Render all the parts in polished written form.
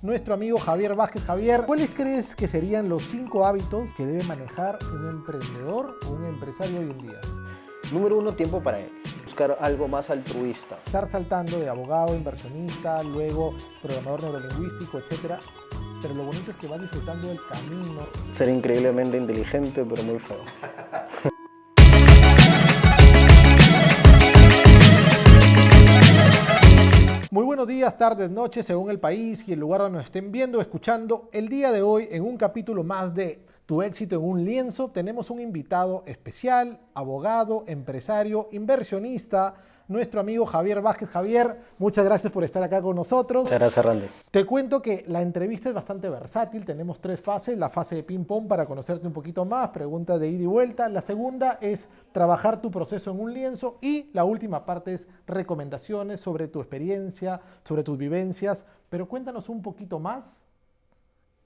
nuestro amigo Javier Vázquez. Javier, ¿cuáles crees que serían los 5 hábitos que debe manejar un emprendedor o un empresario hoy en día? Número 1, tiempo para él. Buscar algo más altruista. Estar saltando de abogado, inversionista, luego programador neurolingüístico, etc. Pero lo bonito es que va disfrutando del camino. Ser increíblemente inteligente, pero muy feo. Muy buenos días, tardes, noches, según el país y el lugar donde nos estén viendo o escuchando. El día de hoy, en un capítulo más de Tu éxito en un lienzo, tenemos un invitado especial, abogado, empresario, inversionista, nuestro amigo Javier Vázquez. Javier, muchas gracias por estar acá con nosotros. Gracias, Randy. Te cuento que la entrevista es bastante versátil, tenemos 3 fases, la fase de ping-pong para conocerte un poquito más, preguntas de ida y vuelta, la segunda es trabajar tu proceso en un lienzo y la última parte es recomendaciones sobre tu experiencia, sobre tus vivencias, pero cuéntanos un poquito más,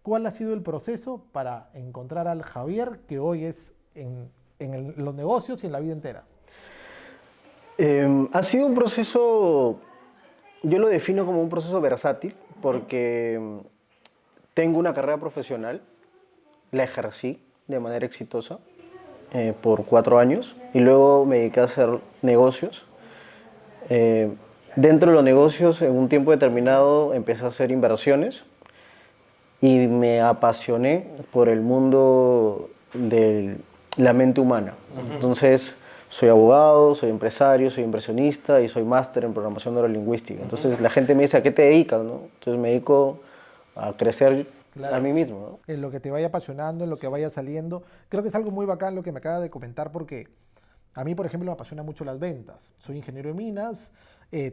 ¿cuál ha sido el proceso para encontrar al Javier que hoy es en los negocios y en la vida entera? Ha sido un proceso, yo lo defino como un proceso versátil, porque tengo una carrera profesional, la ejercí de manera exitosa por 4 años y luego me dediqué a hacer negocios. Dentro de los negocios, en un tiempo determinado, empecé a hacer inversiones y me apasioné por el mundo de la mente humana. Entonces, soy abogado, soy empresario, soy inversionista y soy máster en programación neurolingüística. Entonces la gente me dice, ¿a qué te dedicas, no? Entonces me dedico a crecer a mí mismo, ¿no? En lo que te vaya apasionando, en lo que vaya saliendo. Creo que es algo muy bacán lo que me acabas de comentar porque a mí, por ejemplo, me apasiona mucho las ventas. Soy ingeniero de minas,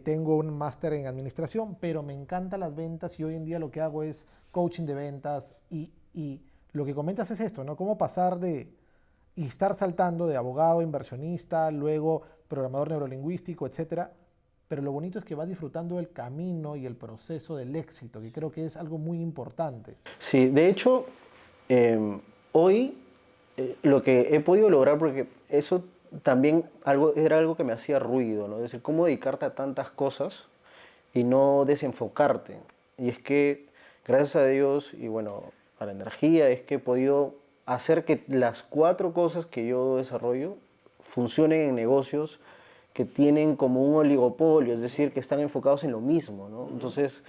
tengo un máster en administración, pero me encantan las ventas y hoy en día lo que hago es coaching de ventas y lo que comentas es esto, ¿no? Cómo pasar y estar saltando de abogado, inversionista, luego programador neurolingüístico, etcétera. Pero lo bonito es que vas disfrutando del camino y el proceso del éxito, que creo que es algo muy importante. Sí, de hecho, hoy lo que he podido lograr, porque eso también era algo que me hacía ruido, ¿no? Es decir, cómo dedicarte a tantas cosas y no desenfocarte. Y es que, gracias a Dios y bueno, a la energía, es que he podido hacer que las 4 cosas que yo desarrollo funcionen en negocios que tienen como un oligopolio, es decir, que están enfocados en lo mismo, ¿no? Entonces,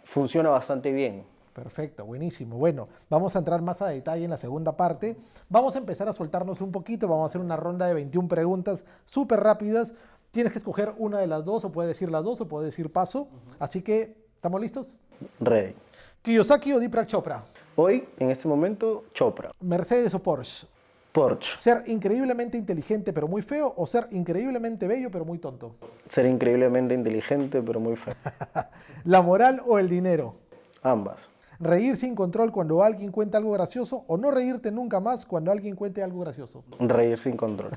funciona bastante bien. Perfecto, buenísimo. Bueno, vamos a entrar más a detalle en la segunda parte. Vamos a empezar a soltarnos un poquito, vamos a hacer una ronda de 21 preguntas súper rápidas. Tienes que escoger una de las dos, o puedes decir las dos, o puedes decir paso. Así que, ¿estamos listos? Ready. ¿Kiyosaki o Deepak Chopra? Hoy, en este momento, Chopra. ¿Mercedes o Porsche? Porsche. ¿Ser increíblemente inteligente pero muy feo o ser increíblemente bello pero muy tonto? Ser increíblemente inteligente, pero muy feo. ¿La moral o el dinero? Ambas. ¿Reír sin control cuando alguien cuenta algo gracioso o no reírte nunca más cuando alguien cuente algo gracioso? Reír sin control.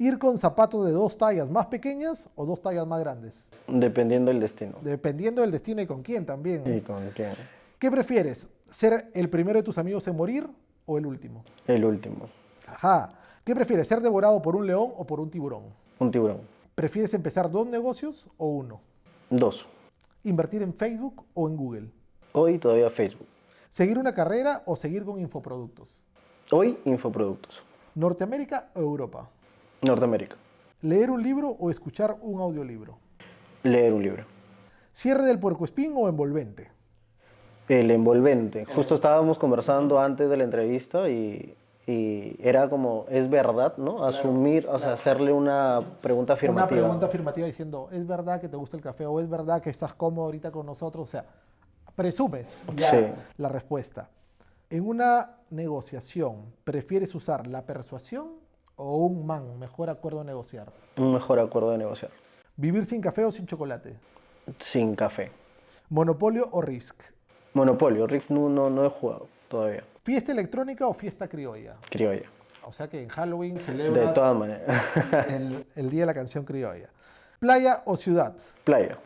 ¿Ir con zapatos de 2 tallas más pequeñas o 2 tallas más grandes? Dependiendo del destino. Dependiendo del destino y con quién también. ¿Y con quién? ¿Qué prefieres? ¿Ser el primero de tus amigos en morir o el último? El último. Ajá. ¿Qué prefieres? ¿Ser devorado por un león o por un tiburón? Un tiburón. ¿Prefieres empezar 2 negocios o 1? 2. ¿Invertir en Facebook o en Google? Hoy todavía Facebook. ¿Seguir una carrera o seguir con infoproductos? Hoy infoproductos. ¿Norteamérica o Europa? Norteamérica. ¿Leer un libro o escuchar un audiolibro? Leer un libro. ¿Cierre del puercoespín o envolvente? El envolvente. Justo estábamos conversando antes de la entrevista y era como, es verdad, ¿no? Asumir, o sea, hacerle una pregunta afirmativa. Una pregunta afirmativa diciendo, ¿es verdad que te gusta el café o es verdad que estás cómodo ahorita con nosotros? O sea, presumes ya Sí. la respuesta. En una negociación, ¿prefieres usar la persuasión o un mejor acuerdo de negociar? Un mejor acuerdo de negociar. ¿Vivir sin café o sin chocolate? Sin café. ¿Monopolio o Risk? Monopolio. Risk no he jugado todavía. ¿Fiesta electrónica o fiesta criolla? Criolla. O sea que en Halloween De celebras todas maneras. el día de la canción criolla. ¿Playa o ciudad? Playa.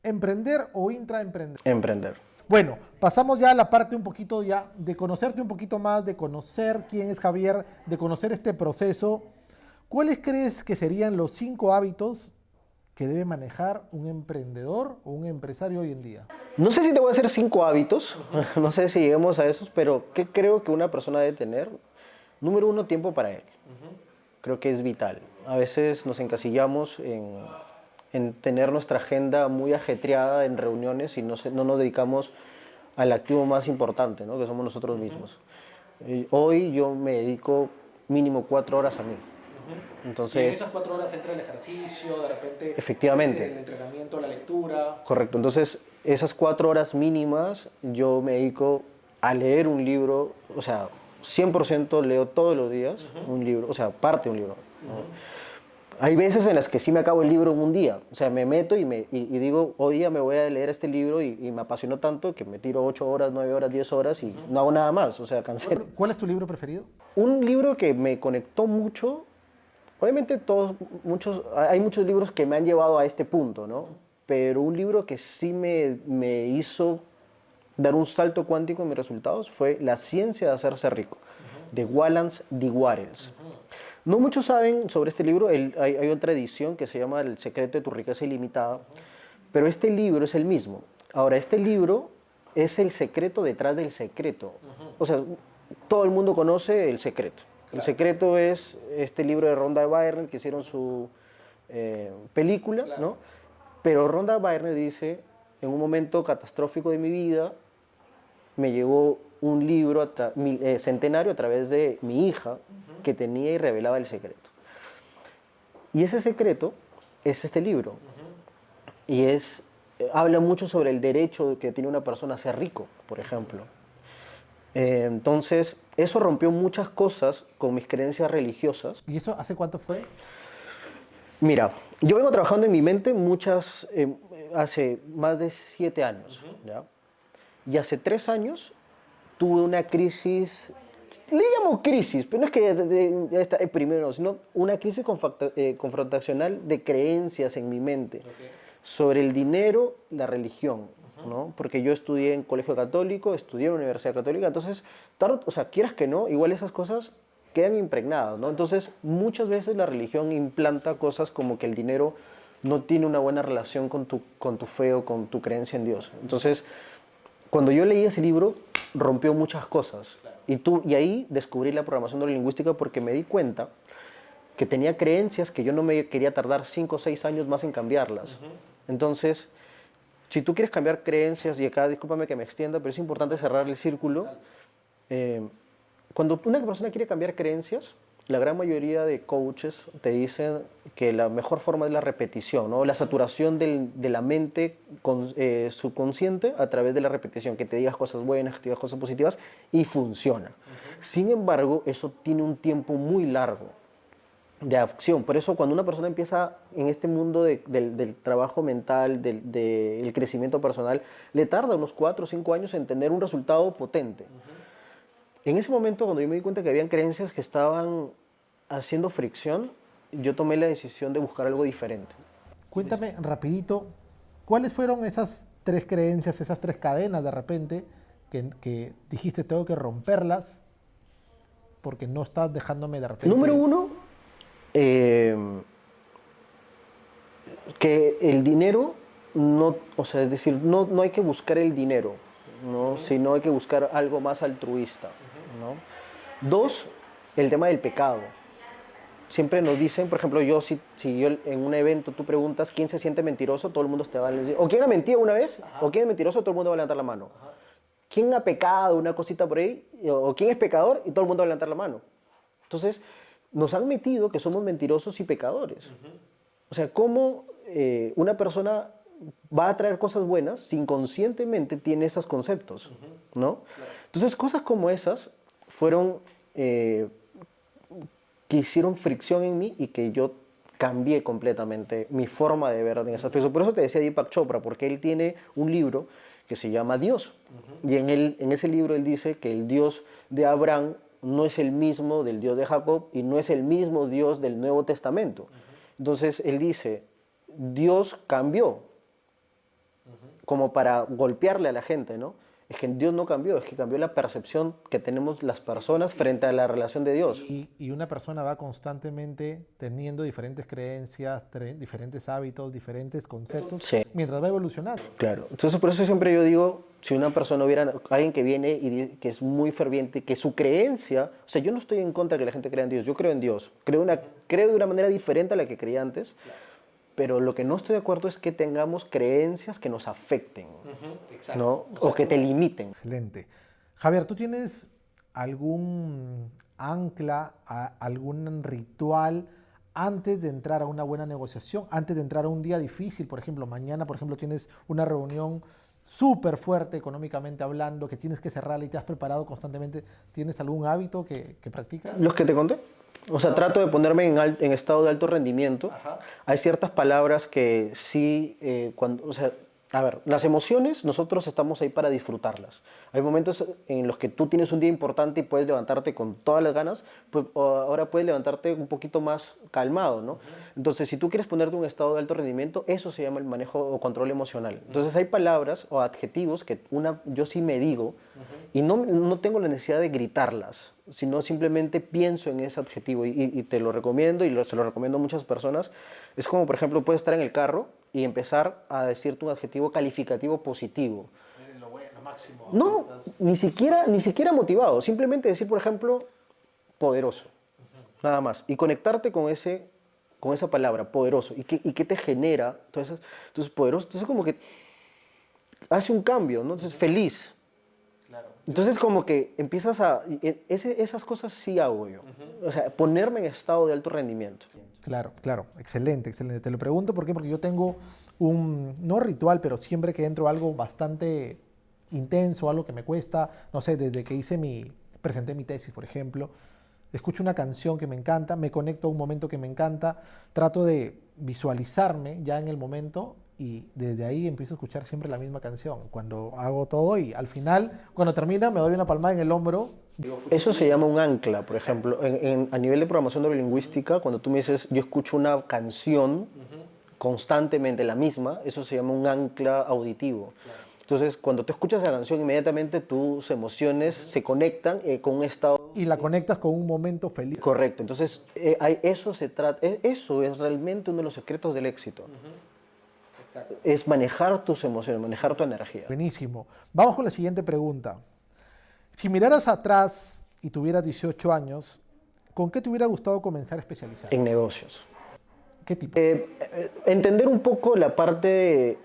¿Emprender o intraemprender? Emprender. Bueno, pasamos ya a la parte un poquito ya de conocerte un poquito más, de conocer quién es Javier, de conocer este proceso. ¿Cuáles crees que serían los 5 hábitos que debe manejar un emprendedor o un empresario hoy en día? No sé si te voy a hacer 5 hábitos, no sé si lleguemos a esos, pero ¿qué creo que una persona debe tener? Número uno, tiempo para él. Creo que es vital. A veces nos encasillamos en tener nuestra agenda muy ajetreada en reuniones y no nos dedicamos al activo más importante, ¿no? Que somos nosotros mismos. Hoy yo me dedico mínimo 4 horas a mí. Entonces, Y en esas 4 horas entra el ejercicio, de repente efectivamente. el entrenamiento, la lectura. Correcto, entonces esas 4 horas mínimas yo me dedico a leer un libro, o sea, 100% leo todos los días un libro, o sea, parte de un libro, ¿no? Hay veces en las que sí me acabo el libro en un día, o sea, me meto y digo, hoy día me voy a leer este libro y me apasionó tanto que me tiro 8 horas, 9 horas, 10 horas y no hago nada más, o sea, cansé. ¿Cuál es tu libro preferido? Un libro que me conectó mucho, obviamente hay muchos libros que me han llevado a este punto, ¿no? Pero un libro que sí me hizo dar un salto cuántico en mis resultados fue La ciencia de hacerse rico, de Wallace D. Wattles. No muchos saben sobre este libro, hay otra edición que se llama El secreto de tu riqueza ilimitada, pero este libro es el mismo. Ahora, este libro es el secreto detrás del secreto. O sea, todo el mundo conoce El secreto. El secreto es este libro de Rhonda Byrne que hicieron su película, ¿no? Pero Rhonda Byrne dice, en un momento catastrófico de mi vida, me llegó un libro centenario a través de mi hija que tenía y revelaba el secreto. Y ese secreto es este libro. Y habla mucho sobre el derecho que tiene una persona a ser rico, por ejemplo. Entonces, eso rompió muchas cosas con mis creencias religiosas. ¿Y eso hace cuánto fue? Mira, yo vengo trabajando en mi mente hace más de 7 años, ¿ya? Y hace 3 años tuve una crisis, le llamo crisis, pero no es que ya está primero, sino una crisis confrontacional de creencias en mi mente sobre el dinero, la religión, ¿no? Porque yo estudié en colegio católico, estudié en universidad católica, entonces, o sea, quieras que no, igual esas cosas quedan impregnadas, ¿no? Entonces, muchas veces la religión implanta cosas como que el dinero no tiene una buena relación con tu fe o con tu creencia en Dios. Entonces, cuando yo leí ese libro, rompió muchas cosas. Y ahí descubrí la programación neurolingüística porque me di cuenta que tenía creencias que yo no me quería tardar 5 o 6 años más en cambiarlas. Entonces, si tú quieres cambiar creencias, y acá discúlpame que me extienda, pero es importante cerrar el círculo. Cuando una persona quiere cambiar creencias, la gran mayoría de coaches te dicen que la mejor forma es la repetición, ¿no? La saturación de la mente subconsciente a través de la repetición, que te digas cosas buenas, que te digas cosas positivas, y funciona. Sin embargo, eso tiene un tiempo muy largo de acción. Por eso cuando una persona empieza en este mundo del trabajo mental, del crecimiento personal, le tarda unos 4 o 5 años en tener un resultado potente. En ese momento, cuando yo me di cuenta que habían creencias que estaban haciendo fricción, yo tomé la decisión de buscar algo diferente. Cuéntame rapidito, ¿cuáles fueron esas 3 creencias, esas 3 cadenas de repente que dijiste tengo que romperlas porque no estás dejándome de repente? Número 1, que el dinero, o sea, es decir, no hay que buscar el dinero, ¿no? Sino hay que buscar algo más altruista, ¿no? 2, el tema del pecado. Siempre nos dicen, por ejemplo, si yo en un evento tú preguntas quién se siente mentiroso, todo el mundo te va a decir, o quién ha mentido una vez, o quién es mentiroso, todo el mundo va a levantar la mano. ¿Quién ha pecado? Una cosita por ahí, o quién es pecador, y todo el mundo va a levantar la mano. Entonces, nos han metido que somos mentirosos y pecadores. O sea, ¿cómo una persona va a traer cosas buenas si inconscientemente tiene esos conceptos? ¿No? Entonces, cosas como esas fueron que hicieron fricción en mí y que yo cambié completamente mi forma de ver en ese aspecto. Por eso te decía Deepak Chopra, porque él tiene un libro que se llama Dios. Y en ese libro él dice que el Dios de Abraham no es el mismo del Dios de Jacob y no es el mismo Dios del Nuevo Testamento. Entonces él dice, Dios cambió como para golpearle a la gente, ¿no? Es que Dios no cambió, es que cambió la percepción que tenemos las personas frente a la relación de Dios. Y una persona va constantemente teniendo diferentes creencias, diferentes hábitos, diferentes conceptos, Sí. mientras va evolucionando. Claro, entonces por eso siempre yo digo, si una persona hubiera, alguien que viene y que es muy ferviente, que su creencia, o sea, yo no estoy en contra de que la gente crea en Dios, yo creo en Dios, creo de una manera diferente a la que creía antes, pero lo que no estoy de acuerdo es que tengamos creencias que nos afecten, ¿no? O que te limiten. Excelente. Javier, ¿tú tienes algún ancla, algún ritual antes de entrar a una buena negociación, antes de entrar a un día difícil? Por ejemplo, mañana, por ejemplo, tienes una reunión súper fuerte económicamente hablando, que tienes que cerrarla y te has preparado constantemente. ¿Tienes algún hábito que practicas? Los que te conté. O sea, trato de ponerme en estado de alto rendimiento. Ajá. Hay ciertas palabras que sí, o sea, a ver, las emociones nosotros estamos ahí para disfrutarlas. Hay momentos en los que tú tienes un día importante y puedes levantarte con todas las ganas, pues ahora puedes levantarte un poquito más calmado, ¿no? Entonces, si tú quieres ponerte en un estado de alto rendimiento, eso se llama el manejo o control emocional. Entonces, hay palabras o adjetivos que yo sí me digo y no tengo la necesidad de gritarlas, sino simplemente pienso en ese adjetivo y te lo recomiendo y se lo recomiendo a muchas personas. Es como, por ejemplo, puedes estar en el carro y empezar a decirte un adjetivo calificativo positivo. Lo máximo. No, ni siquiera motivado, simplemente decir, por ejemplo, poderoso, nada más. Y conectarte con esa palabra, poderoso. ¿Y qué te genera? Entonces, poderoso, entonces como que hace un cambio, ¿no? Entonces, feliz. Entonces como que empiezas esas cosas sí hago yo. O sea, ponerme en estado de alto rendimiento. Claro, claro, excelente, excelente. Te lo pregunto ¿por qué? Porque yo tengo no ritual, pero siempre que entro a algo bastante intenso, algo que me cuesta, no sé, desde que presenté mi tesis, por ejemplo, escucho una canción que me encanta, me conecto a un momento que me encanta, trato de visualizarme ya en el momento y desde ahí empiezo a escuchar siempre la misma canción. Cuando hago todo y al final, cuando termina, me doy una palmada en el hombro. Eso se llama un ancla, por ejemplo. A nivel de programación neurolingüística, cuando tú me dices, yo escucho una canción constantemente, la misma, eso se llama un ancla auditivo. Entonces, cuando tú escuchas la canción, inmediatamente tus emociones se conectan con un estado... Y la conectas con un momento feliz. Correcto. Entonces, eso es realmente uno de los secretos del éxito. Es manejar tus emociones, manejar tu energía. Buenísimo. Vamos con la siguiente pregunta. Si miraras atrás y tuvieras 18 años, ¿con qué te hubiera gustado comenzar a especializar? En negocios. ¿Qué tipo? Entender un poco la parte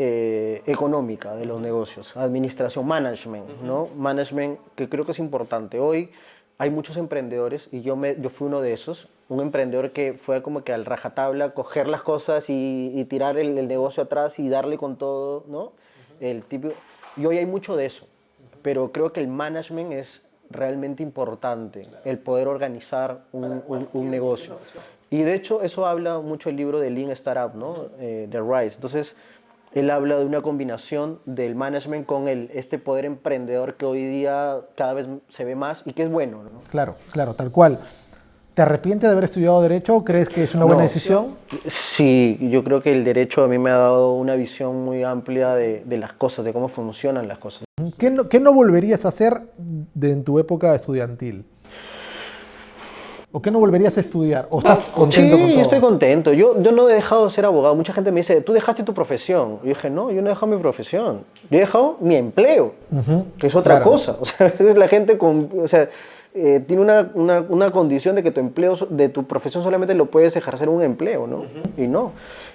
económica de los negocios, administración, management, ¿no? Management, que creo que es importante. Hoy hay muchos emprendedores y yo fui uno de esos, un emprendedor que fue como que al rajatabla coger las cosas y tirar el negocio atrás y darle con todo, ¿no? Y hoy hay mucho de eso, pero creo que el management es realmente importante, el poder organizar un negocio. Y de hecho eso habla mucho el libro de Lean Startup, ¿no? De Rice. Entonces él habla de una combinación del management con este poder emprendedor que hoy día cada vez se ve más y que es bueno, ¿no? Claro, claro, tal cual. ¿Te arrepientes de haber estudiado Derecho? ¿Crees que es una buena decisión? Sí, yo creo que el Derecho a mí me ha dado una visión muy amplia de las cosas, de cómo funcionan las cosas. ¿Qué no volverías a hacer en tu época estudiantil? ¿O qué no volverías a estudiar? ¿O estás contento con todo? Sí, estoy contento. Yo no he dejado de ser abogado. Mucha gente me dice, ¿tú dejaste tu profesión? Yo dije, no, yo no he dejado mi profesión. Yo he dejado mi empleo, que es otra cosa. O sea, es la gente tiene una condición de que de tu profesión solamente lo puedes ejercer un empleo, ¿no? Y no.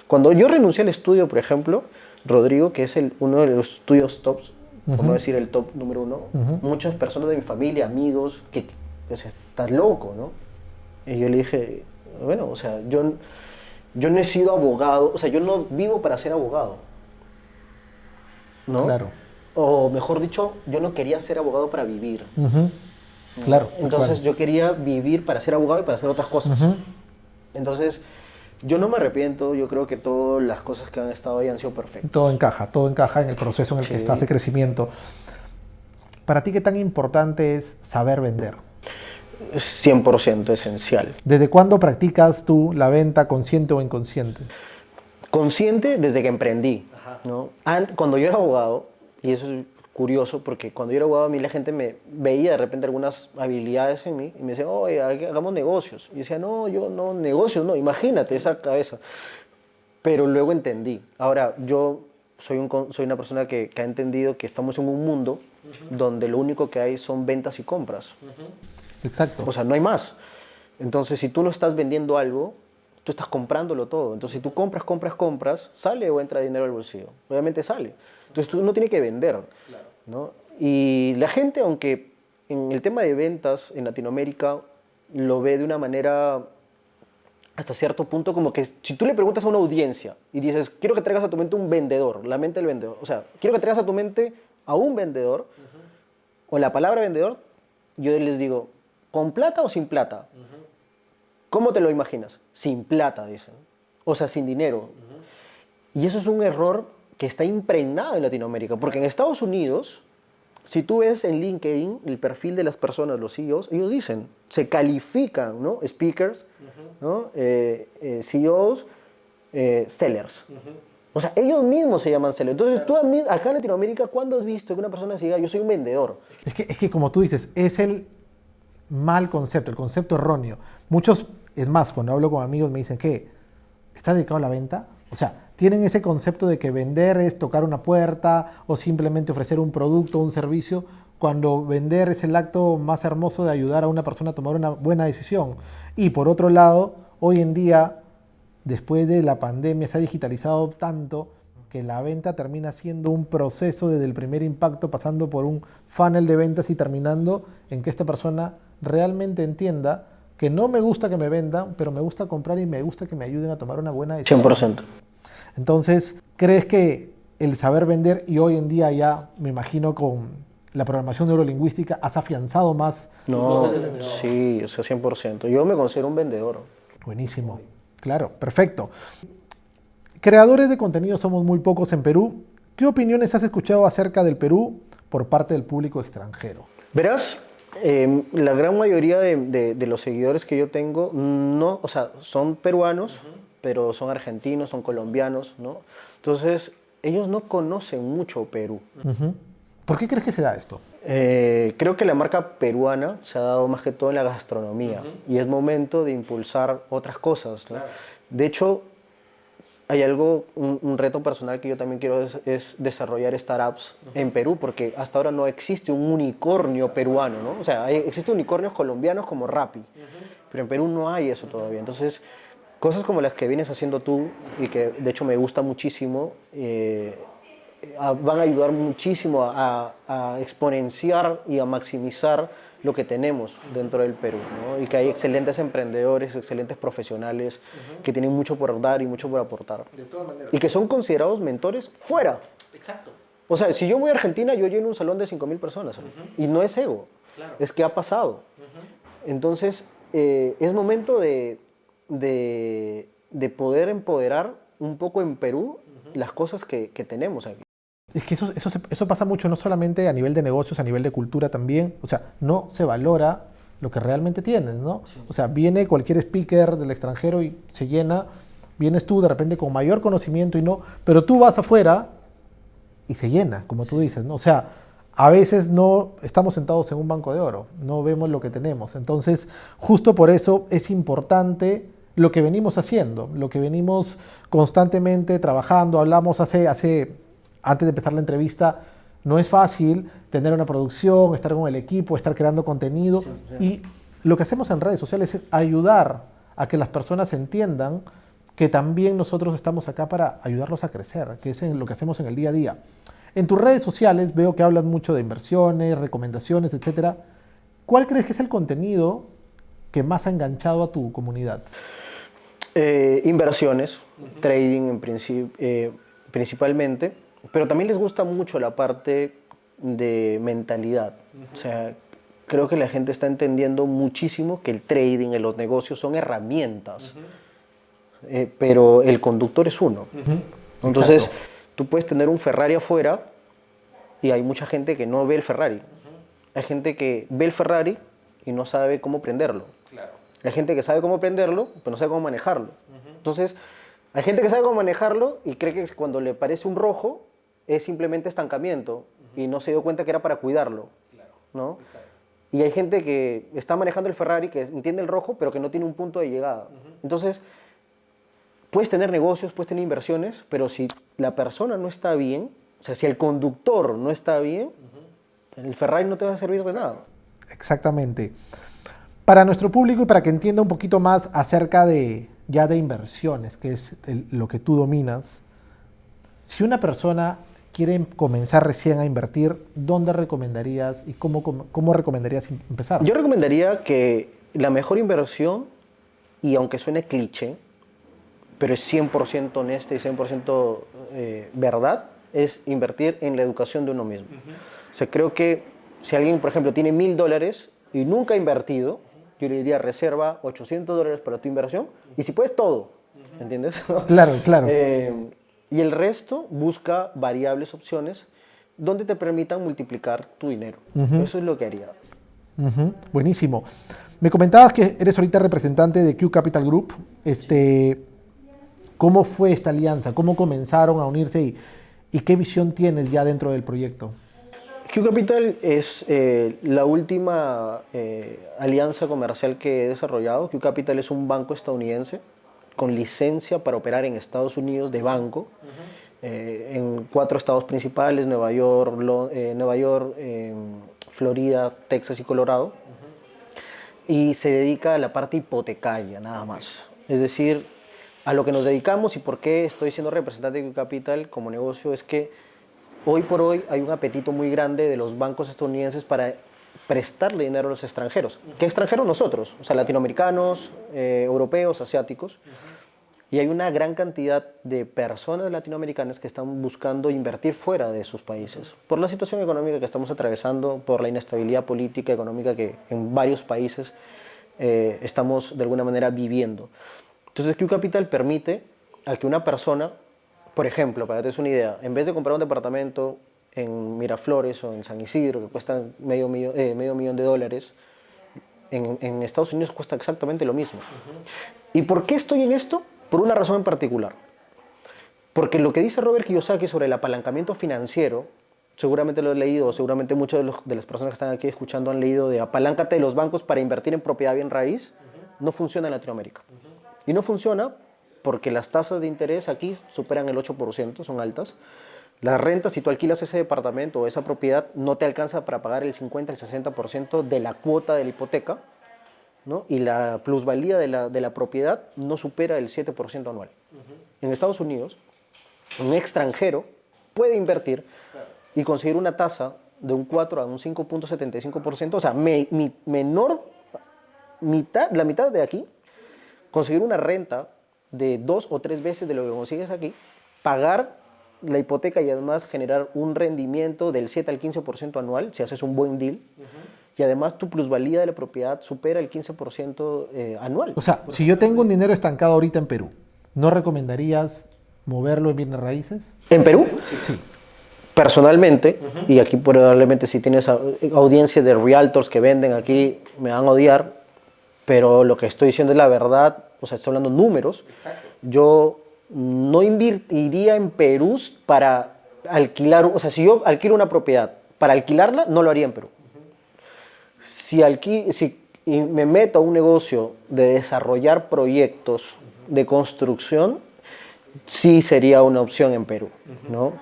Cuando yo renuncié al estudio, por ejemplo, Rodrigo, que es uno de los estudios tops, por no decir el top número 1, muchas personas de mi familia, amigos, que estás loco, ¿no? Y yo le dije, bueno, o sea, yo no he sido abogado, o sea, yo no vivo para ser abogado, ¿no? Claro. O mejor dicho, yo no quería ser abogado para vivir. Claro. Entonces yo quería vivir para ser abogado y para hacer otras cosas. Entonces yo no me arrepiento, yo creo que todas las cosas que han estado ahí han sido perfectas. Todo encaja en el proceso en el que estás de crecimiento. ¿Para ti qué tan importante es saber vender? Es 100% esencial. ¿Desde cuándo practicas tú la venta, consciente o inconsciente? Consciente desde que emprendí, ¿no? Cuando yo era abogado, y eso curioso porque cuando yo era abogado a mí la gente me veía de repente algunas habilidades en mí y me decía, oye, hagamos negocios. Y yo decía, no, yo no, negocios no, imagínate esa cabeza. Pero luego entendí. Ahora, yo soy una persona que ha entendido que estamos en un mundo donde lo único que hay son ventas y compras. Exacto. O sea, no hay más. Entonces, si tú no estás vendiendo algo, tú estás comprándolo todo. Entonces, si tú compras, ¿sale o entra dinero al bolsillo? Obviamente sale. Entonces, tú no tienes que vender. Claro. ¿No? Y la gente, aunque en el tema de ventas en Latinoamérica lo ve de una manera hasta cierto punto como que si tú le preguntas a una audiencia y dices, quiero que traigas a tu mente un vendedor, la mente del vendedor, o sea, quiero que traigas a tu mente a un vendedor o la palabra vendedor, yo les digo, ¿con plata o sin plata? ¿Cómo te lo imaginas? Sin plata, dicen. O sea, sin dinero. Y eso es un error que está impregnado en Latinoamérica, porque en Estados Unidos, si tú ves en LinkedIn el perfil de las personas, los CEOs, ellos dicen, se califican, ¿no? Speakers, ¿no? CEOs, sellers. O sea, ellos mismos se llaman sellers. Entonces, tú acá en Latinoamérica, ¿cuándo has visto que una persona se diga, yo soy un vendedor? Es que como tú dices, es el mal concepto, el concepto erróneo. Muchos, es más, cuando hablo con amigos me dicen, ¿qué? ¿Estás dedicado a la venta? O sea, tienen ese concepto de que vender es tocar una puerta o simplemente ofrecer un producto o un servicio, cuando vender es el acto más hermoso de ayudar a una persona a tomar una buena decisión. Y por otro lado, hoy en día, después de la pandemia, se ha digitalizado tanto que la venta termina siendo un proceso desde el primer impacto, pasando por un funnel de ventas y terminando en que esta persona realmente entienda que no me gusta que me vendan, pero me gusta comprar y me gusta que me ayuden a tomar una buena decisión. 100%. Entonces, ¿crees que el saber vender, y hoy en día ya me imagino con la programación neurolingüística, has afianzado más? No, sí, o sea, 100%. Yo me considero un vendedor. Buenísimo. Claro, perfecto. Creadores de contenido somos muy pocos en Perú. ¿Qué opiniones has escuchado acerca del Perú por parte del público extranjero? Verás, la gran mayoría de los seguidores que yo tengo, no, o sea, son peruanos, pero son argentinos, son colombianos, ¿no? Entonces, ellos no conocen mucho Perú. ¿Por qué crees que se da esto? Creo que la marca peruana se ha dado más que todo en la gastronomía y es momento de impulsar otras cosas, ¿no? Claro. De hecho, hay algo, un reto personal que yo también quiero es desarrollar startups en Perú, porque hasta ahora no existe un unicornio peruano, ¿no? O sea, existen unicornios colombianos como Rappi, pero en Perú no hay eso todavía. Entonces, cosas como las que vienes haciendo tú y que de hecho me gusta muchísimo, van a ayudar muchísimo a exponenciar y a maximizar lo que tenemos dentro del Perú, ¿no? Y que hay excelentes emprendedores, excelentes profesionales que tienen mucho por dar y mucho por aportar. De todas maneras. Y que son considerados mentores fuera. Exacto. O sea, si yo voy a Argentina, yo lleno un salón de 5.000 personas. Y no es ego, Claro. es que ha pasado. Entonces, es momento de poder empoderar un poco en Perú las cosas que tenemos aquí. Es que eso pasa mucho, no solamente a nivel de negocios, a nivel de cultura también. O sea, no se valora lo que realmente tienes, ¿no? Sí. O sea, viene cualquier speaker del extranjero y se llena. Vienes tú de repente con mayor conocimiento y no, pero tú vas afuera y se llena, como tú dices, ¿no? O sea, a veces no estamos sentados en un banco de oro, no vemos lo que tenemos. Entonces, justo por eso es importante lo que venimos haciendo, lo que venimos constantemente trabajando. Hablamos antes de empezar la entrevista, no es fácil tener una producción, estar con el equipo, estar creando contenido. Sí, sí. Y lo que hacemos en redes sociales es ayudar a que las personas entiendan que también nosotros estamos acá para ayudarlos a crecer, que es lo que hacemos en el día a día. En tus redes sociales veo que hablas mucho de inversiones, recomendaciones, etc. ¿Cuál crees que es el contenido que más ha enganchado a tu comunidad? Inversiones, trading principalmente, pero también les gusta mucho la parte de mentalidad. O sea, creo que la gente está entendiendo muchísimo que el trading, en los negocios son herramientas, pero el conductor es uno. Entonces, exacto, tú puedes tener un Ferrari afuera y hay mucha gente que no ve el Ferrari. Hay gente que ve el Ferrari y no sabe cómo prenderlo. Claro. Hay gente que sabe cómo prenderlo, pero no sabe cómo manejarlo. Entonces, hay gente que sabe cómo manejarlo y cree que cuando le parece un rojo es simplemente estancamiento. y no se dio cuenta que era para cuidarlo, ¿no? Y hay gente que está manejando el Ferrari, que entiende el rojo, pero que no tiene un punto de llegada. Entonces, puedes tener negocios, puedes tener inversiones, pero si la persona no está bien, o sea, si el conductor no está bien, el Ferrari no te va a servir de nada. Exactamente. Para nuestro público y para que entienda un poquito más acerca de ya de inversiones, que es lo que tú dominas, si una persona quiere comenzar recién a invertir, ¿dónde recomendarías y cómo recomendarías empezar? Yo recomendaría que la mejor inversión, y aunque suene cliché, pero es 100% honesta y 100% verdad, es invertir en la educación de uno mismo. O sea, creo que si alguien, por ejemplo, tiene $1000 y nunca ha invertido, yo le diría reserva $800 para tu inversión y si puedes todo, ¿entiendes? Claro, claro. Y el resto busca variables opciones donde te permitan multiplicar tu dinero. Eso es lo que haría. Buenísimo. Me comentabas que eres ahorita representante de Q Capital Group. ¿Cómo fue esta alianza? ¿Cómo comenzaron a unirse y qué visión tienes ya dentro del proyecto? Q Capital es la última alianza comercial que he desarrollado. Q Capital es un banco estadounidense con licencia para operar en Estados Unidos de banco, en 4 estados principales, Nueva York, Florida, Texas y Colorado, y se dedica a la parte hipotecaria nada más. Es decir, a lo que nos dedicamos y por qué estoy siendo representante de Q Capital como negocio es que hoy por hoy hay un apetito muy grande de los bancos estadounidenses para prestarle dinero a los extranjeros. ¿Qué extranjeros? Nosotros, o sea, latinoamericanos, europeos, asiáticos. Y hay una gran cantidad de personas latinoamericanas que están buscando invertir fuera de sus países. Por la situación económica que estamos atravesando, por la inestabilidad política, económica que en varios países estamos de alguna manera viviendo. Entonces, Q Capital permite a que una persona, por ejemplo, para que te des una idea, en vez de comprar un departamento en Miraflores o en San Isidro, que cuestan medio millón de dólares, en Estados Unidos cuesta exactamente lo mismo. ¿Y por qué estoy en esto? Por una razón en particular. Porque lo que dice Robert Kiyosaki sobre el apalancamiento financiero, seguramente lo he leído, seguramente muchas de las personas que están aquí escuchando han leído de apaláncate de los bancos para invertir en propiedad bien raíz, no funciona en Latinoamérica. Y no funciona porque las tasas de interés aquí superan el 8%, son altas. Las rentas, si tú alquilas ese departamento o esa propiedad, no te alcanza para pagar el 50, el 60% de la cuota de la hipoteca, ¿no? Y la plusvalía de la propiedad no supera el 7% anual. En Estados Unidos, un extranjero puede invertir y conseguir una tasa de un 4 a un 5.75%, o sea, la mitad de aquí, conseguir una renta de 2 o 3 veces de lo que consigues aquí, pagar la hipoteca y además generar un rendimiento del 7 al 15% anual, si haces un buen deal, y además tu plusvalía de la propiedad supera el 15% anual. O sea, si yo tengo un dinero estancado ahorita en Perú, ¿no recomendarías moverlo en bienes raíces? ¿En Perú? Sí. Personalmente, y aquí probablemente si tienes audiencia de realtors que venden aquí, me van a odiar, pero lo que estoy diciendo es la verdad, o sea, estoy hablando números. Exacto. Yo no invertiría en Perú para alquilar, o sea, si yo alquilo una propiedad para alquilarla, no lo haría en Perú. Si me meto a un negocio de desarrollar proyectos de construcción, sí sería una opción en Perú, ¿no?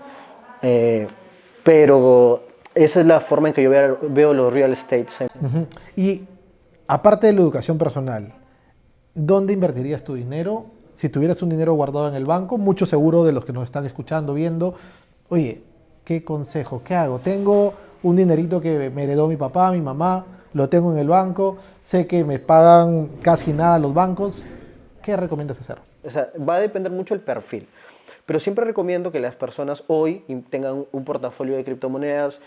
Pero esa es la forma en que yo veo los real estates. Y aparte de la educación personal, ¿dónde invertirías tu dinero? Si tuvieras un dinero guardado en el banco, mucho seguro de los que nos están escuchando, viendo, oye, ¿qué consejo? ¿Qué hago? Tengo un dinerito que me heredó mi papá, mi mamá, lo tengo en el banco, sé que me pagan casi nada los bancos. ¿Qué recomiendas hacer? O sea, va a depender mucho el perfil. Pero siempre recomiendo que las personas hoy tengan un portafolio de criptomonedas,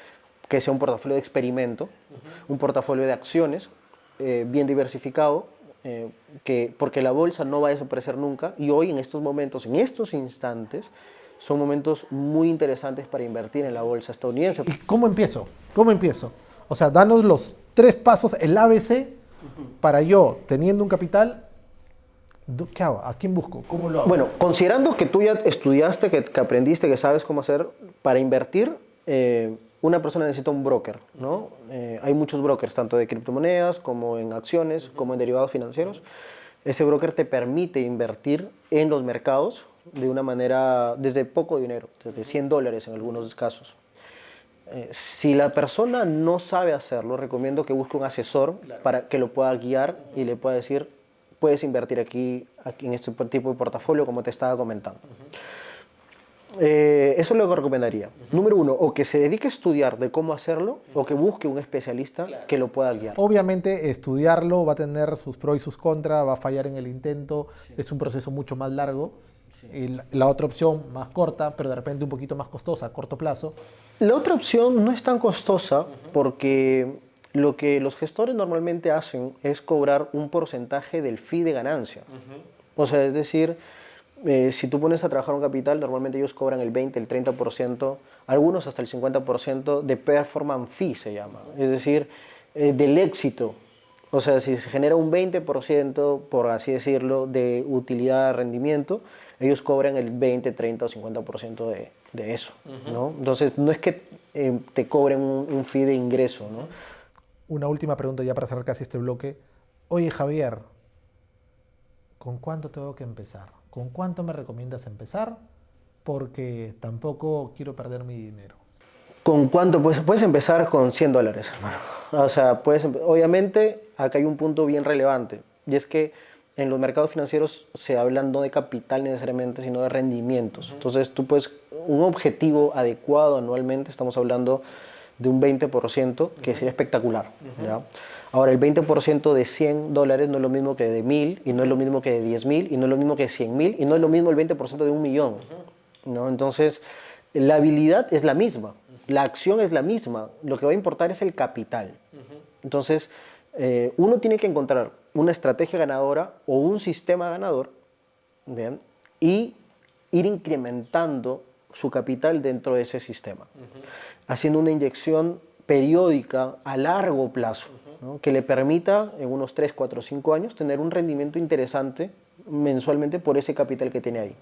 que sea un portafolio de experimento, un portafolio de acciones bien diversificado, porque la bolsa no va a desaparecer nunca y hoy en estos momentos, en estos instantes, son momentos muy interesantes para invertir en la bolsa estadounidense. ¿Y cómo empiezo? ¿Cómo empiezo? O sea, danos los 3 pasos, el ABC, para yo, teniendo un capital, ¿qué hago? ¿A quién busco? ¿Cómo lo hago? Bueno, considerando que tú ya estudiaste, que aprendiste, que sabes cómo hacer para invertir, una persona necesita un broker, ¿no? Hay muchos brokers, tanto de criptomonedas como en acciones, como en derivados financieros. Ese broker te permite invertir en los mercados de una manera, desde poco dinero, desde $100 en algunos casos. Si la persona no sabe hacerlo, recomiendo que busque un asesor para que lo pueda guiar y le pueda decir, puedes invertir aquí en este tipo de portafolio como te estaba comentando. Eso es lo que recomendaría. Número uno, o que se dedique a estudiar de cómo hacerlo, o que busque un especialista que lo pueda guiar. Obviamente estudiarlo va a tener sus pros y sus contras, va a fallar en el intento, es un proceso mucho más largo. Y la otra opción, más corta, pero de repente un poquito más costosa a corto plazo. La otra opción no es tan costosa porque lo que los gestores normalmente hacen es cobrar un porcentaje del fee de ganancia. O sea, es decir, si tú pones a trabajar un capital, normalmente ellos cobran el 20, el 30%, algunos hasta el 50% de performance fee se llama. Es decir, del éxito. O sea, si se genera un 20%, por así decirlo, de utilidad de rendimiento, ellos cobran el 20, 30 o 50% de eso, ¿no? Entonces, no es que te cobren un fee de ingreso, ¿no? Una última pregunta ya para cerrar casi este bloque. Oye, Javier, ¿con cuánto tengo que empezar? ¿Con cuánto me recomiendas empezar? Porque tampoco quiero perder mi dinero. ¿Con cuánto? Pues puedes empezar con $100, hermano. O sea, obviamente, acá hay un punto bien relevante, y es que en los mercados financieros se habla no de capital necesariamente, sino de rendimientos. Entonces, tú puedes, un objetivo adecuado anualmente, estamos hablando de un 20%, que sería espectacular, ¿ya? Ahora, el 20% de $100 no es lo mismo que de 1.000, y no es lo mismo que de 10.000, y no es lo mismo que de 100.000, y no es lo mismo el 20% de 1.000.000, ¿no? Entonces, la habilidad es la misma, la acción es la misma, lo que va a importar es el capital. Entonces, uno tiene que encontrar una estrategia ganadora o un sistema ganador, ¿bien? Y ir incrementando su capital dentro de ese sistema, haciendo una inyección periódica a largo plazo, ¿no? Que le permita en unos 3, 4, 5 años tener un rendimiento interesante mensualmente por ese capital que tiene ahí.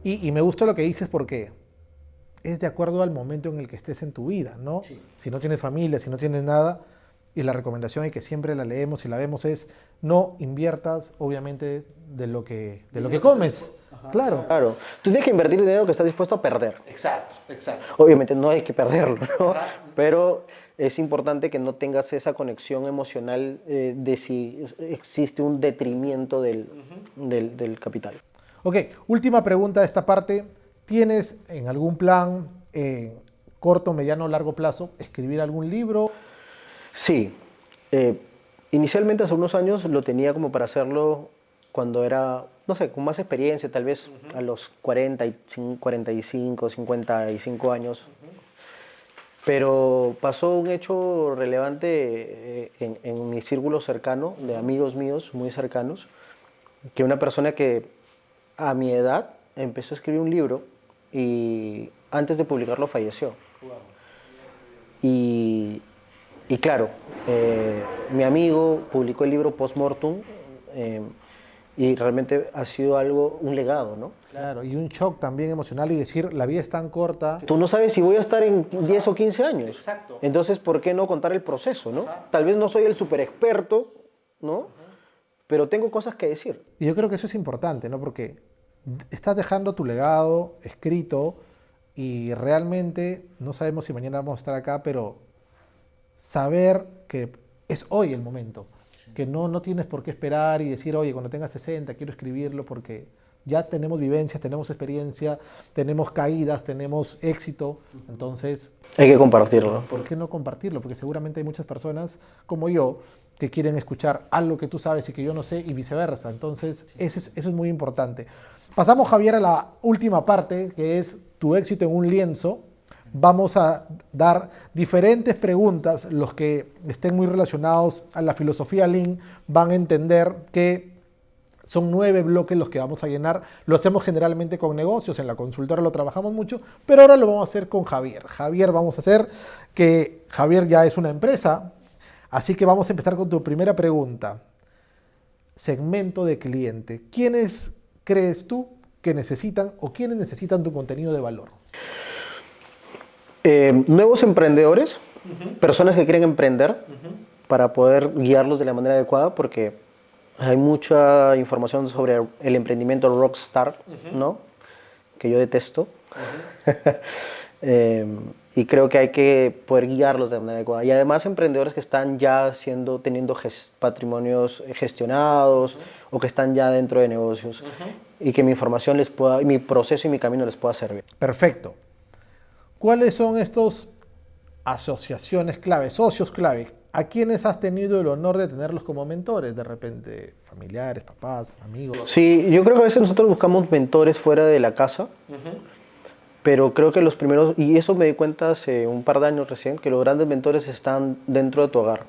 Y me gustó lo que dices porque es de acuerdo al momento en el que estés en tu vida, ¿no? Sí. Si no tienes familia, si no tienes nada, y la recomendación y que siempre la leemos y la vemos es no inviertas, obviamente, de lo que comes. Ajá. Claro. Tú tienes que invertir dinero que estás dispuesto a perder. Exacto. Obviamente no hay que perderlo, ¿no? Pero es importante que no tengas esa conexión emocional de si existe un detrimento del capital. Ok, última pregunta de esta parte. ¿Tienes en algún plan corto, mediano o largo plazo escribir algún libro? Sí. Inicialmente hace unos años lo tenía como para hacerlo cuando era, no sé, con más experiencia, tal vez a los 45, 55 años. Pero pasó un hecho relevante en mi círculo cercano, de amigos míos muy cercanos, que una persona que a mi edad empezó a escribir un libro y antes de publicarlo falleció. Y claro, mi amigo publicó el libro Postmortem y realmente ha sido un legado, ¿no? Claro, y un shock también emocional y decir, la vida es tan corta. Tú no sabes si voy a estar en 10 o 15 años. Exacto. Entonces, ¿por qué no contar el proceso, no? Tal vez no soy el super experto, ¿no? Pero tengo cosas que decir. Y yo creo que eso es importante, ¿no? Porque estás dejando tu legado escrito y realmente no sabemos si mañana vamos a estar acá, pero saber que es hoy el momento, que no tienes por qué esperar y decir, oye, cuando tenga 60 quiero escribirlo, porque ya tenemos vivencias, tenemos experiencia, tenemos caídas, tenemos éxito, entonces... Hay que compartirlo. ¿Por qué no compartirlo? Porque seguramente hay muchas personas como yo que quieren escuchar algo que tú sabes y que yo no sé y viceversa, entonces eso es muy importante. Pasamos, Javier, a la última parte, que es tu éxito en un lienzo. Vamos a dar diferentes preguntas. Los que estén muy relacionados a la filosofía Lean van a entender que son 9 bloques los que vamos a llenar. Lo hacemos generalmente con negocios, en la consultora lo trabajamos mucho, pero ahora lo vamos a hacer con Javier. Vamos a hacer que Javier ya es una empresa, así que vamos a empezar con tu primera pregunta. Segmento de cliente. ¿Quiénes crees tú que necesitan o quiénes necesitan tu contenido de valor? Nuevos emprendedores, personas que quieren emprender, para poder guiarlos de la manera adecuada, porque hay mucha información sobre el emprendimiento rockstar, ¿no? Que yo detesto. Y creo que hay que poder guiarlos de manera adecuada. Y además emprendedores que están ya teniendo patrimonios gestionados o que están ya dentro de negocios y que mi información mi proceso y mi camino les pueda servir. Perfecto. ¿Cuáles son estos asociaciones clave, socios clave? ¿A quiénes has tenido el honor de tenerlos como mentores? De repente, familiares, papás, amigos. Sí, yo creo que a veces nosotros buscamos mentores fuera de la casa. Pero creo que los primeros, y eso me di cuenta hace un par de años recién, que los grandes mentores están dentro de tu hogar.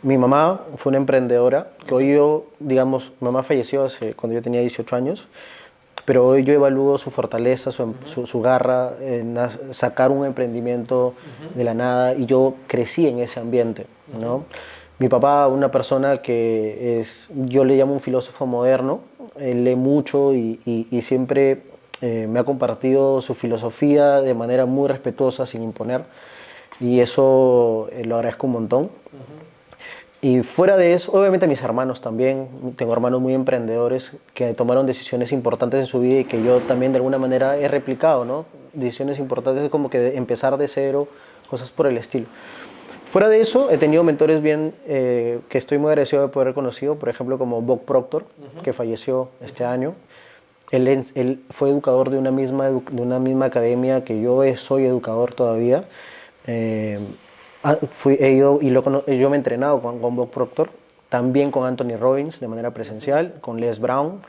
Mi mamá fue una emprendedora, que hoy yo, digamos, mi mamá falleció cuando yo tenía 18 años, pero hoy yo evalúo su fortaleza, su garra en sacar un emprendimiento de la nada, y yo crecí en ese ambiente, ¿no? Mi papá, una persona que yo le llamo un filósofo moderno, él lee mucho y siempre me ha compartido su filosofía de manera muy respetuosa, sin imponer, y eso lo agradezco un montón. Y fuera de eso, obviamente mis hermanos también, tengo hermanos muy emprendedores que tomaron decisiones importantes en su vida y que yo también de alguna manera he replicado, ¿no? Decisiones importantes como que empezar de cero, cosas por el estilo. Fuera de eso, he tenido mentores que estoy muy agradecido de poder haber conocido, por ejemplo, como Bob Proctor, que falleció este año. Él fue educador de una misma academia que yo soy educador todavía. Yo me he entrenado con Bob Proctor, también con Anthony Robbins de manera presencial, con Les Brown.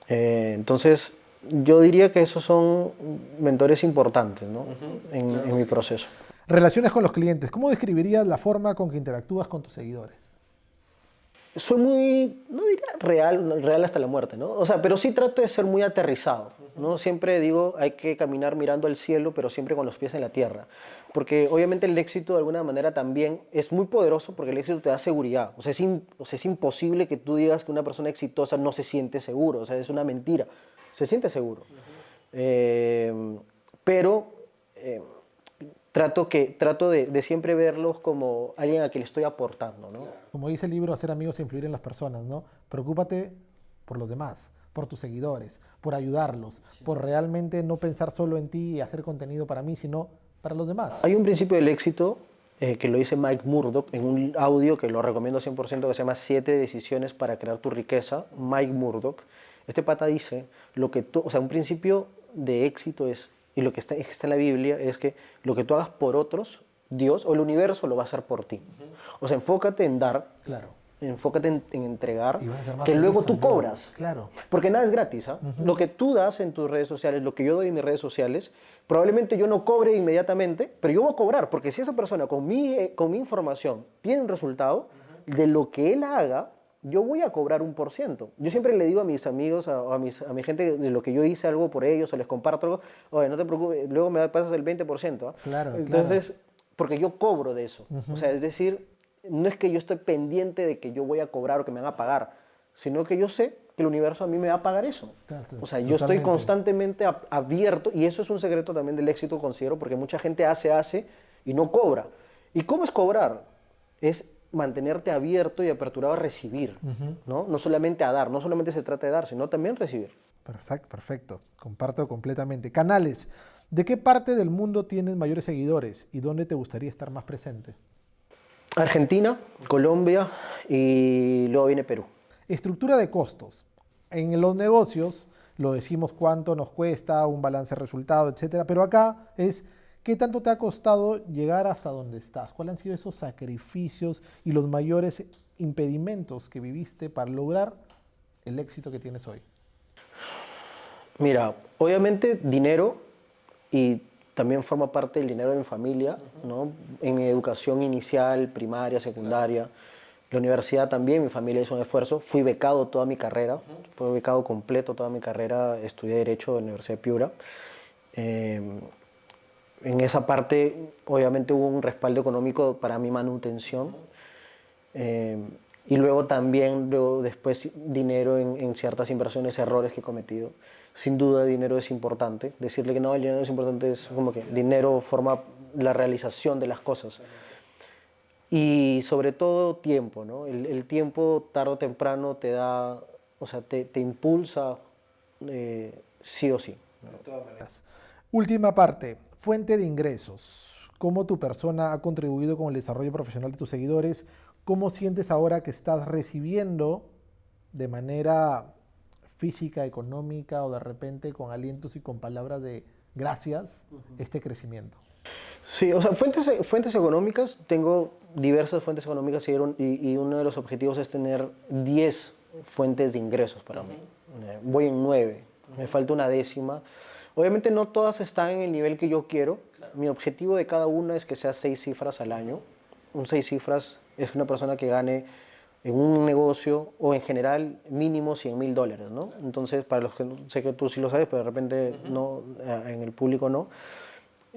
Entonces, yo diría que esos son mentores importantes, ¿no? en mi proceso. Relaciones con los clientes. ¿Cómo describirías la forma con que interactúas con tus seguidores? Soy muy, no diría real hasta la muerte, ¿no? O sea, pero sí trato de ser muy aterrizado, ¿no? Siempre digo, hay que caminar mirando al cielo, pero siempre con los pies en la tierra. Porque obviamente el éxito de alguna manera también es muy poderoso porque el éxito te da seguridad. O sea, es imposible que tú digas que una persona exitosa no se siente seguro. O sea, es una mentira. Se siente seguro. Pero trato de siempre verlos como alguien a quien le estoy aportando, ¿no? Como dice el libro, hacer amigos e influir en las personas, ¿no? Preocúpate por los demás, por tus seguidores, por ayudarlos, por realmente no pensar solo en ti y hacer contenido para mí, sino para los demás. Hay un principio del éxito que lo dice Mike Murdock en un audio que lo recomiendo 100%, que se llama 7 decisiones para crear tu riqueza. Mike Murdock. Este pata dice, un principio de éxito es, y lo que está en la Biblia, es que lo que tú hagas por otros, Dios o el universo lo va a hacer por ti. O sea, enfócate en dar, claro. Enfócate en entregar, que luego tú cobras. Claro. Porque nada es gratis. Lo que tú das en tus redes sociales, lo que yo doy en mis redes sociales, probablemente yo no cobre inmediatamente, pero yo voy a cobrar, porque si esa persona con mi información tiene un resultado, de lo que él haga, yo voy a cobrar 1%. Yo siempre le digo a mis amigos, a mi gente, de lo que yo hice algo por ellos o les comparto algo, oye, no te preocupes, luego me pasas el 20%. Claro, entonces, porque yo cobro de eso. O sea, es decir, no es que yo estoy pendiente de que yo voy a cobrar o que me van a pagar, sino que yo sé que el universo a mí me va a pagar eso. O sea, yo estoy constantemente abierto, y eso es un secreto también del éxito, considero, porque mucha gente hace y no cobra. ¿Y cómo es cobrar? Es mantenerte abierto y aperturado a recibir, ¿no? No solamente a dar, no solamente se trata de dar, sino también recibir. Perfecto, comparto completamente. Canales, ¿de qué parte del mundo tienes mayores seguidores y dónde te gustaría estar más presente? Argentina, Colombia y luego viene Perú. Estructura de costos. En los negocios lo decimos cuánto nos cuesta, un balance de resultado, etcétera, pero acá es ¿qué tanto te ha costado llegar hasta donde estás? ¿Cuáles han sido esos sacrificios y los mayores impedimentos que viviste para lograr el éxito que tienes hoy? Mira, obviamente dinero, y también forma parte del dinero de mi familia, ¿no? En mi educación inicial, primaria, secundaria, la universidad también, mi familia hizo un esfuerzo. Fui becado toda mi carrera, fui becado completo toda mi carrera, estudié Derecho en la Universidad de Piura. En esa parte, obviamente, hubo un respaldo económico para mi manutención. Y luego también, después, dinero en ciertas inversiones, errores que he cometido. sin duda dinero es importante. Decirle que no, el dinero es importante es como que dinero forma la realización de las cosas. Y sobre todo tiempo, ¿no? El tiempo tarde o temprano te da, o sea, te impulsa sí o sí. De todas maneras. Última parte, fuente de ingresos. ¿Cómo tu persona ha contribuido con el desarrollo profesional de tus seguidores? ¿Cómo sientes ahora que estás recibiendo de manera física, económica o de repente con alientos y con palabras de gracias este crecimiento? Sí, o sea, fuentes económicas, tengo diversas fuentes económicas y uno de los objetivos es tener 10 fuentes de ingresos para mí. Voy en 9, me falta una décima. Obviamente no todas están en el nivel que yo quiero. Mi objetivo de cada una es que sea 6 cifras al año. Un 6 cifras es una persona que gane en un negocio o en general mínimo $100,000, ¿no? Entonces, para los que sé que tú sí lo sabes, pero de repente no, en el público no.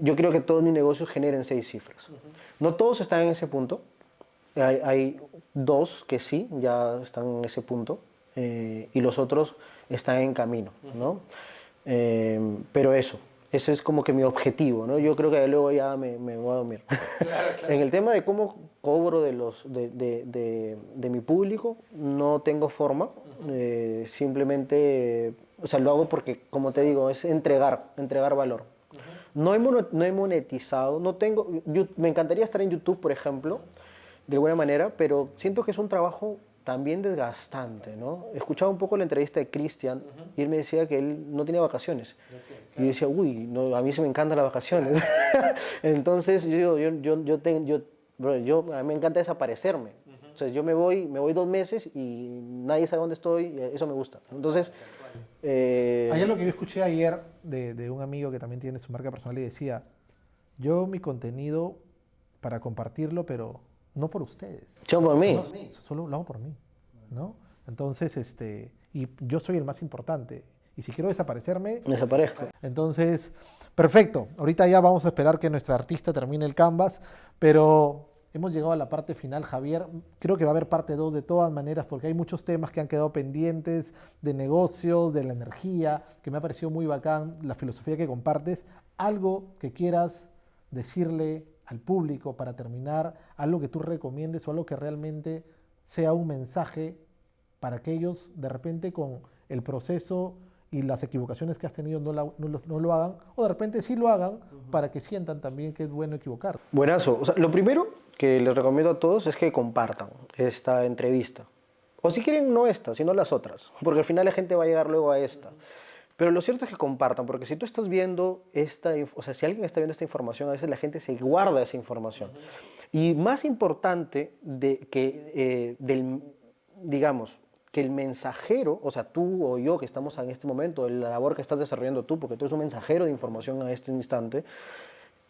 Yo quiero que todos mis negocios generen 6 cifras. No todos están en ese punto. Hay 2 que sí, ya están en ese punto. Y los otros están en camino, ¿no? Pero ese es como que mi objetivo, ¿no? Yo creo que luego ya me voy a dormir. Claro. En el tema de cómo cobro de mi público, no tengo forma. Simplemente, o sea, lo hago porque, como te digo, es entregar valor. No he monetizado, me encantaría estar en YouTube, por ejemplo, de alguna manera, pero siento que es un trabajo también desgastante, ¿no? Escuchaba un poco la entrevista de Cristian y él me decía que él no tenía vacaciones. Y yo decía, uy, no, a mí se me encantan las vacaciones. Entonces a mí me encanta desaparecerme. O sea, yo me voy 2 meses y nadie sabe dónde estoy, eso me gusta. Entonces... Hay algo que yo escuché ayer de un amigo que también tiene su marca personal y decía, yo mi contenido para compartirlo, pero no por ustedes. Yo por mí. Solo lo hago por mí, ¿no? Entonces, y yo soy el más importante. Y si quiero desaparecerme... Desaparezco. Entonces, perfecto. Ahorita ya vamos a esperar que nuestra artista termine el canvas, pero... Hemos llegado a la parte final, Javier. Creo que va a haber parte 2 de todas maneras porque hay muchos temas que han quedado pendientes de negocios, de la energía, que me ha parecido muy bacán la filosofía que compartes. Algo que quieras decirle al público para terminar, algo que tú recomiendes o algo que realmente sea un mensaje para que ellos de repente con el proceso y las equivocaciones que has tenido no lo hagan, o de repente sí lo hagan para que sientan también que es bueno equivocar. Buenazo. O sea, lo primero que les recomiendo a todos es que compartan esta entrevista. O si quieren, no esta, sino las otras. Porque al final la gente va a llegar luego a esta. Pero lo cierto es que compartan, porque si tú estás viendo o sea, si alguien está viendo esta información, a veces la gente se guarda esa información. Y más importante digamos, que el mensajero, o sea, tú o yo que estamos en este momento, la labor que estás desarrollando tú, porque tú eres un mensajero de información a este instante,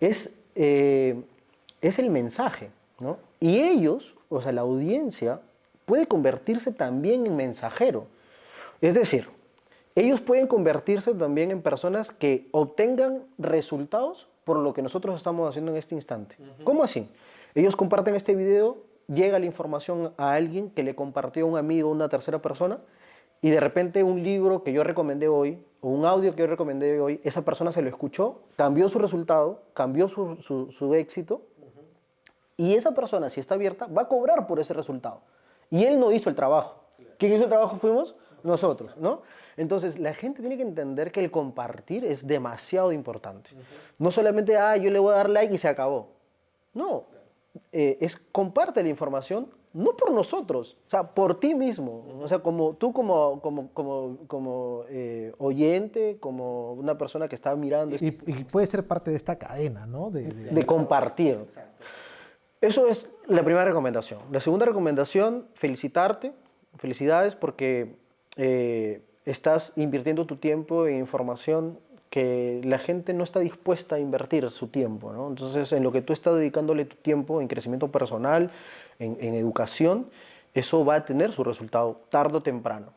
es el mensaje, ¿no? Y ellos, o sea, la audiencia, puede convertirse también en mensajero. Es decir, ellos pueden convertirse también en personas que obtengan resultados por lo que nosotros estamos haciendo en este instante. ¿Cómo así? Ellos comparten este video, llega la información a alguien que le compartió a un amigo, una tercera persona, y de repente un libro que yo recomendé hoy, o un audio que yo recomendé hoy, esa persona se lo escuchó, cambió su resultado, cambió su éxito, y esa persona, si está abierta, va a cobrar por ese resultado. Y él no hizo el trabajo. ¿Quién hizo el trabajo fuimos? Nosotros, ¿no? Entonces, la gente tiene que entender que el compartir es demasiado importante. No solamente, yo le voy a dar like y se acabó. No, comparte la información, no por nosotros, o sea, por ti mismo. O sea, tú como oyente, como una persona que está mirando. Y puede ser parte de esta cadena, ¿no? De compartir. Exacto. Eso es la primera recomendación. La segunda recomendación, felicitarte. Felicidades porque estás invirtiendo tu tiempo en información que la gente no está dispuesta a invertir su tiempo, ¿no? Entonces, en lo que tú estás dedicándole tu tiempo, en crecimiento personal, en educación, eso va a tener su resultado tarde o temprano.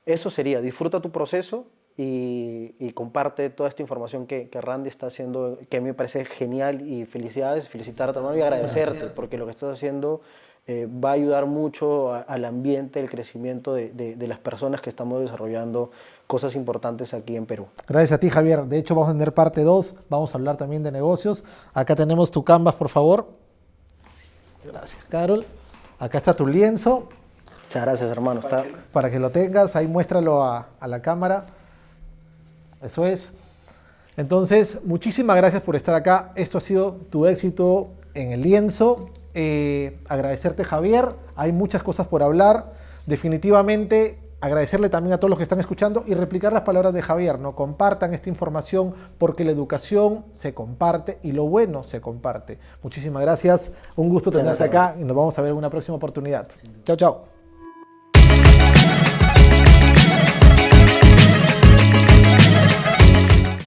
Eso sería, disfruta tu proceso y comparte toda esta información que Randy está haciendo, que a mí me parece genial, y felicitarte, hermano, y agradecerte, porque lo que estás haciendo va a ayudar mucho al ambiente, el crecimiento de las personas que estamos desarrollando cosas importantes aquí en Perú. Gracias a ti, Javier. De hecho, vamos a tener parte 2. Vamos a hablar también de negocios. Acá tenemos tu Canvas, por favor. Gracias, Carol. Acá está tu lienzo. Muchas gracias, hermano. Para que lo tengas, ahí muéstralo a la cámara. Eso es. Entonces, muchísimas gracias por estar acá. Esto ha sido tu éxito en el lienzo. Agradecerte, Javier. Hay muchas cosas por hablar. Definitivamente, agradecerle también a todos los que están escuchando y replicar las palabras de Javier, ¿no? Compartan esta información porque la educación se comparte y lo bueno se comparte. Muchísimas gracias. Un gusto tenerte acá y nos vamos a ver en una próxima oportunidad. Chao, chao.